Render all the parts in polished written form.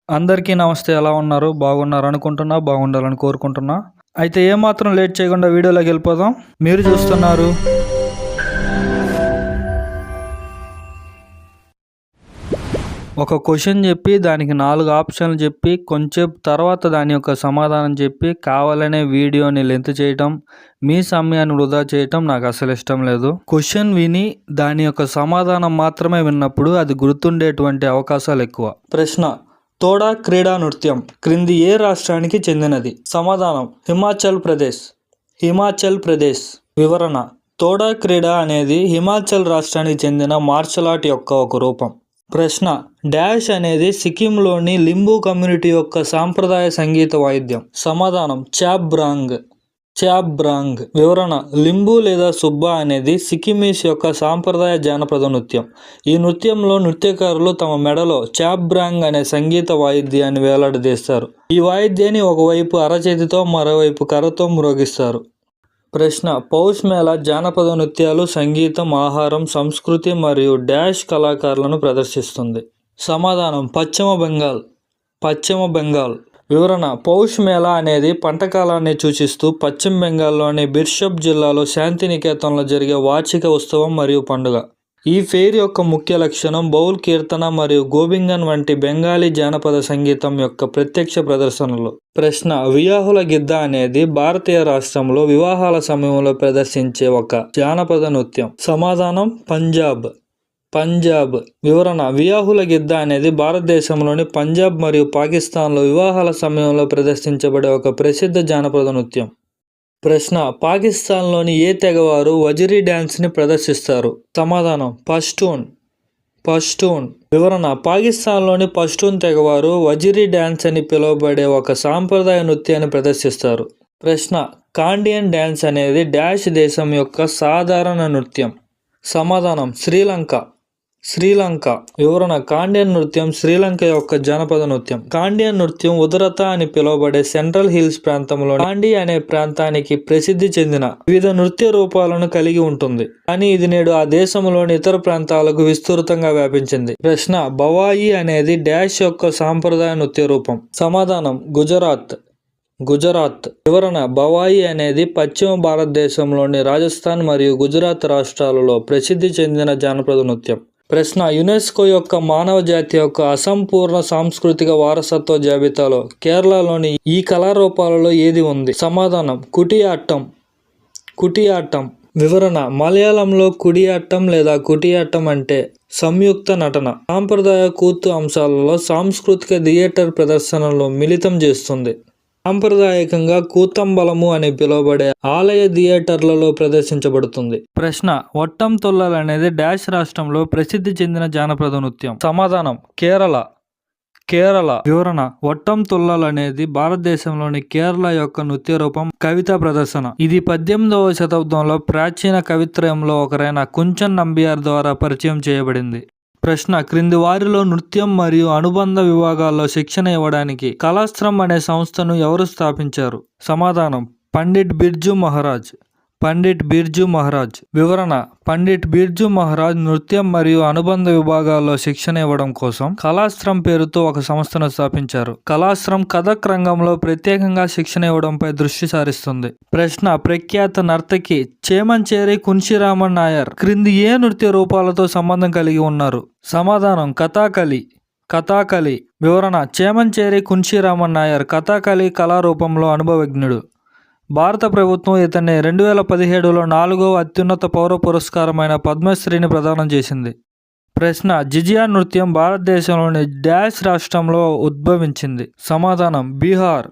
అందరికీ నమస్తే. ఎలా ఉన్నారు? బాగున్నారు అనుకుంటున్నా, బాగుండాలని కోరుకుంటున్నా. అయితే ఏమాత్రం లేట్ చేయకుండా వీడియోలోకి వెళ్ళిపోదాం. మీరు చూస్తున్నారు ఒక క్వశ్చన్ చెప్పి దానికి 4 ఆప్షన్లు చెప్పి కొంచెం తర్వాత దాని యొక్క సమాధానం చెప్పి కావాలనే వీడియోని లెంత్ చేయటం, మీ సమయాన్ని వృధా చేయటం నాకు అసలు ఇష్టం లేదు. క్వశ్చన్ విని దాని యొక్క సమాధానం మాత్రమే విన్నప్పుడు అది గుర్తుండేటువంటి అవకాశాలు ఎక్కువ. ప్రశ్న: తోడా క్రీడా నృత్యం క్రింది ఏ రాష్ట్రానికి చెందినది? సమాధానం: హిమాచల్ ప్రదేశ్. హిమాచల్ ప్రదేశ్. వివరణ: తోడా క్రీడా అనేది హిమాచల్ రాష్ట్రానికి చెందిన మార్షల్ ఆర్ట్ యొక్క ఒక రూపం. ప్రశ్న: డాష్ అనేది సిక్కింలోని లింబు కమ్యూనిటీ యొక్క సాంప్రదాయ సంగీత వాయిద్యం. సమాధానం: చాబ్రాంగ్. చాబ్రాంగ్. వివరణ: లింబు లేదా సుబ్బా అనేది సిక్కిమీస్ యొక్క సాంప్రదాయ జానపద నృత్యం. ఈ నృత్యంలో నృత్యకారులు తమ మెడలో చాబ్రాంగ్ అనే సంగీత వాయిద్యాన్ని వేలాడదీస్తారు. ఈ వాయిద్యాన్ని ఒకవైపు అరచేతితో మరోవైపు కర్రతో మ్రోగిస్తారు. ప్రశ్న: పౌష్ మేళా జానపద నృత్యాలు, సంగీతం, ఆహారం, సంస్కృతి మరియు డాష్ కళాకారులను ప్రదర్శిస్తుంది. సమాధానం: పశ్చిమ బెంగాల్. పశ్చిమ బెంగాల్. వివరణ: పౌష్ మేళా అనేది పంట కాలాన్ని సూచిస్తూ పశ్చిమ బెంగాల్లోని బిర్షబ్ జిల్లాలో శాంతినికేతన్లో జరిగే వార్షిక ఉత్సవం మరియు పండుగ. ఈ ఫెయిర్ యొక్క ముఖ్య లక్షణం బౌల్ కీర్తన మరియు గోబింగన్ వంటి బెంగాలీ జానపద సంగీతం యొక్క ప్రత్యక్ష ప్రదర్శనలు. ప్రశ్న: వియాహుల గిద్ద అనేది భారతీయ రాష్ట్రంలో వివాహాల సమయంలో ప్రదర్శించే ఒక జానపద నృత్యం. సమాధానం: పంజాబ్. పంజాబ్. వివరణ: వియాహుల గిద్ద అనేది భారతదేశంలోని పంజాబ్ మరియు పాకిస్తాన్లో వివాహాల సమయంలో ప్రదర్శించబడే ఒక ప్రసిద్ధ జానపద నృత్యం. ప్రశ్న: పాకిస్తాన్లోని ఏ తెగవారు వజిరీ డ్యాన్స్ని ప్రదర్శిస్తారు? సమాధానం: పష్తూన్. పష్తూన్. వివరణ: పాకిస్తాన్లోని పష్తూన్ తెగవారు వజిరీ డ్యాన్స్ అని పిలువబడే ఒక సాంప్రదాయ నృత్యాన్ని ప్రదర్శిస్తారు. ప్రశ్న: కాండియన్ డ్యాన్స్ అనేది డాష్ దేశం యొక్క సాధారణ నృత్యం. సమాధానం: శ్రీలంక. శ్రీలంక. వివరణ: కాండియన్ నృత్యం శ్రీలంక యొక్క జానపద నృత్యం. కాండియన్ నృత్యం ఉదరత అని పిలువబడే సెంట్రల్ హిల్స్ ప్రాంతంలో కాండి అనే ప్రాంతానికి ప్రసిద్ధి చెందిన వివిధ నృత్య రూపాలను కలిగి ఉంటుంది, కానీ ఇది నేడు ఆ దేశంలోని ఇతర ప్రాంతాలకు విస్తృతంగా వ్యాపించింది. ప్రశ్న: బవాయి అనేది డాష్ యొక్క సాంప్రదాయ నృత్య రూపం. సమాధానం: గుజరాత్. గుజరాత్. వివరణ: బవాయి అనేది పశ్చిమ భారతదేశంలోని రాజస్థాన్ మరియు గుజరాత్ రాష్ట్రాలలో ప్రసిద్ధి చెందిన జానపద నృత్యం. ప్రశ్న: యునెస్కో యొక్క మానవ జాతి యొక్క అసంపూర్ణ సాంస్కృతిక వారసత్వ జాబితాలో కేరళలోని ఈ కళారూపాలలో ఏది ఉంది? సమాధానం: కుటియాట్టం. కుటియాట్టం. వివరణ: మలయాళంలో కుడియాట్టం లేదా కుటియాట్టం అంటే సంయుక్త నటన, సాంప్రదాయ కూతు అంశాలలో సాంస్కృతిక థియేటర్ ప్రదర్శనలో మిళితం చేస్తుంది. సాంప్రదాయకంగా కూతంబలము అని పిలువబడే ఆలయ థియేటర్లలో ప్రదర్శించబడుతుంది. ప్రశ్న: ఒట్టం తొల్లలు అనేది డాష్ రాష్ట్రంలో ప్రసిద్ధి చెందిన జానపద నృత్యం. సమాధానం: కేరళ. కేరళ. వివరణ: ఒట్టం తొల్లలు అనేది భారతదేశంలోని కేరళ యొక్క నృత్య రూపం, కవితా ప్రదర్శన. ఇది 18వ శతాబ్దంలో ప్రాచీన కవిత్రయంలో ఒకరైన కుంచన్ నంబియార్ ద్వారా పరిచయం చేయబడింది. ప్రశ్న: క్రింది వారిలో నృత్యం మరియు అనుబంధ విభాగాల్లో శిక్షణ ఇవ్వడానికి కళాశ్రమ్ అనే సంస్థను ఎవరు స్థాపించారు? సమాధానం: పండిట్ బిర్జూ మహారాజ్. పండిట్ బిర్జూ మహారాజ్. వివరణ: పండిట్ బిర్జూ మహారాజ్ నృత్యం మరియు అనుబంధ విభాగాల్లో శిక్షణ ఇవ్వడం కోసం కళాశ్రమ్ పేరుతో ఒక సంస్థను స్థాపించారు. కళాశ్రమ్ కథక్ రంగంలో ప్రత్యేకంగా శిక్షణ ఇవ్వడంపై దృష్టి సారిస్తుంది. ప్రశ్న: ప్రఖ్యాత నర్తకి చేమంచేరి కున్షిరామన్ నాయర్ క్రింది ఏ నృత్య రూపాలతో సంబంధం కలిగి ఉన్నారు? సమాధానం: కథాకళి. కథాకళి. వివరణ: చేమంచేరి కున్షిరామన్ నాయర్ కథాకళి కళారూపంలో అనుభవజ్ఞుడు. భారత ప్రభుత్వం ఇతన్ని 2017లో 4వ అత్యున్నత పౌర పురస్కారమైన పద్మశ్రీని ప్రదానం చేసింది. ప్రశ్న: జిజియా నృత్యం భారతదేశంలోని డాష్ రాష్ట్రంలో ఉద్భవించింది? సమాధానం: బీహార్.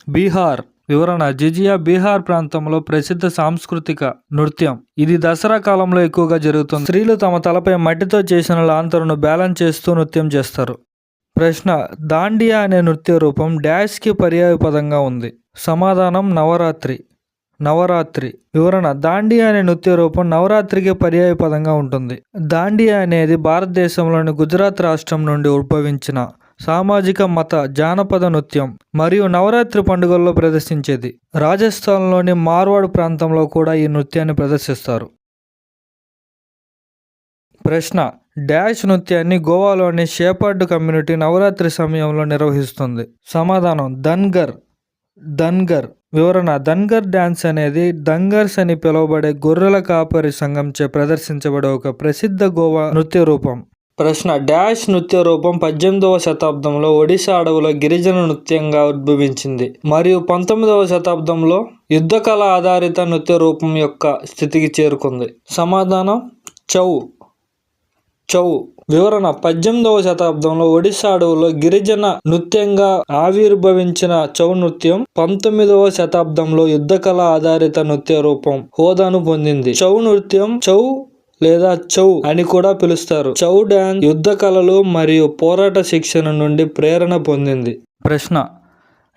బీహార్. వివరణ: జిజియా బీహార్ ప్రాంతంలో ప్రసిద్ధ సాంస్కృతిక నృత్యం. ఇది దసరా కాలంలో ఎక్కువగా జరుగుతుంది. స్త్రీలు తమ తలపై మట్టితో చేసిన లాంతరును బ్యాలెన్స్ చేస్తూ నృత్యం చేస్తారు. ప్రశ్న: దాండియా అనే నృత్య రూపం డాష్కి పర్యాయ పదంగా ఉంది. సమాధానం: నవరాత్రి. నవరాత్రి. వివరణ: దాండియా అనే నృత్య రూపం నవరాత్రికి పర్యాయ పదంగా ఉంటుంది. దాండియా అనేది భారతదేశంలోని గుజరాత్ రాష్ట్రం నుండి ఉద్భవించిన సామాజిక మత జానపద నృత్యం మరియు నవరాత్రి పండుగల్లో ప్రదర్శించేది. రాజస్థాన్లోని మార్వాడ్ ప్రాంతంలో కూడా ఈ నృత్యాన్ని ప్రదర్శిస్తారు. ప్రశ్న: డాష్ నృత్యాన్ని గోవాలోని షేపర్డ్ కమ్యూనిటీ నవరాత్రి సమయంలో నిర్వహిస్తుంది. సమాధానం ధన్గర్. ధన్గర్. వివరణ: ధన్గర్ డ్యాన్స్ అనేది దంగర్స్ అని పిలువబడే గొర్రెల కాపరి సంఘంచే ప్రదర్శించబడే ఒక ప్రసిద్ధ గోవా నృత్య రూపం. ప్రశ్న: డాష్ నృత్య రూపం 18వ శతాబ్దంలో ఒడిశా అడవులో గిరిజన నృత్యంగా ఉద్భవించింది మరియు 19వ శతాబ్దంలో యుద్ధకళ ఆధారిత నృత్య రూపం యొక్క స్థితికి చేరుకుంది. సమాధానం చౌ. చౌ. వివరణ: 18వ శతాబ్దంలో ఒడిశా అడవులో గిరిజన నృత్యంగా ఆవిర్భవించిన చౌ నృత్యం 19వ శతాబ్దంలో యుద్ధకళ ఆధారిత నృత్య రూపం హోదాను పొందింది. చౌ నృత్యం చౌ లేదా చౌ అని కూడా పిలుస్తారు. చౌ డాన్స్ యుద్ధ కళలు మరియు పోరాట శిక్షణ నుండి ప్రేరణ పొందింది. ప్రశ్న: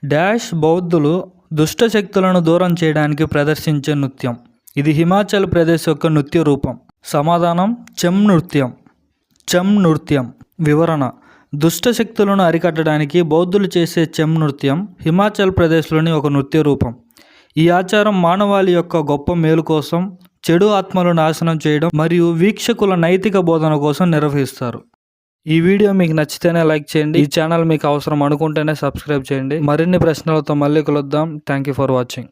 డాష్ బౌద్ధులు దుష్ట శక్తులను దూరం చేయడానికి ప్రదర్శించే నృత్యం. ఇది హిమాచల్ ప్రదేశ్ యొక్క నృత్య రూపం. సమాధానం చెం నృత్యం. చెం నృత్యం. వివరణ: దుష్ట శక్తులను అరికట్టడానికి బౌద్ధులు చేసే చెం నృత్యం హిమాచల్ ప్రదేశ్లోని ఒక నృత్య రూపం. ఈ ఆచారం మానవాళి యొక్క గొప్ప మేలు కోసం, చెడు ఆత్మలను నాశనం చేయడం మరియు వీక్షకుల నైతిక బోధన కోసం నిర్వహిస్తారు. ఈ వీడియో మీకు నచ్చితేనే లైక్ చేయండి. ఈ ఛానల్ మీకు అవసరం అనుకుంటేనే సబ్స్క్రైబ్ చేయండి. మరిన్ని ప్రశ్నలతో మళ్ళీ కలుద్దాం. Thank you for watching.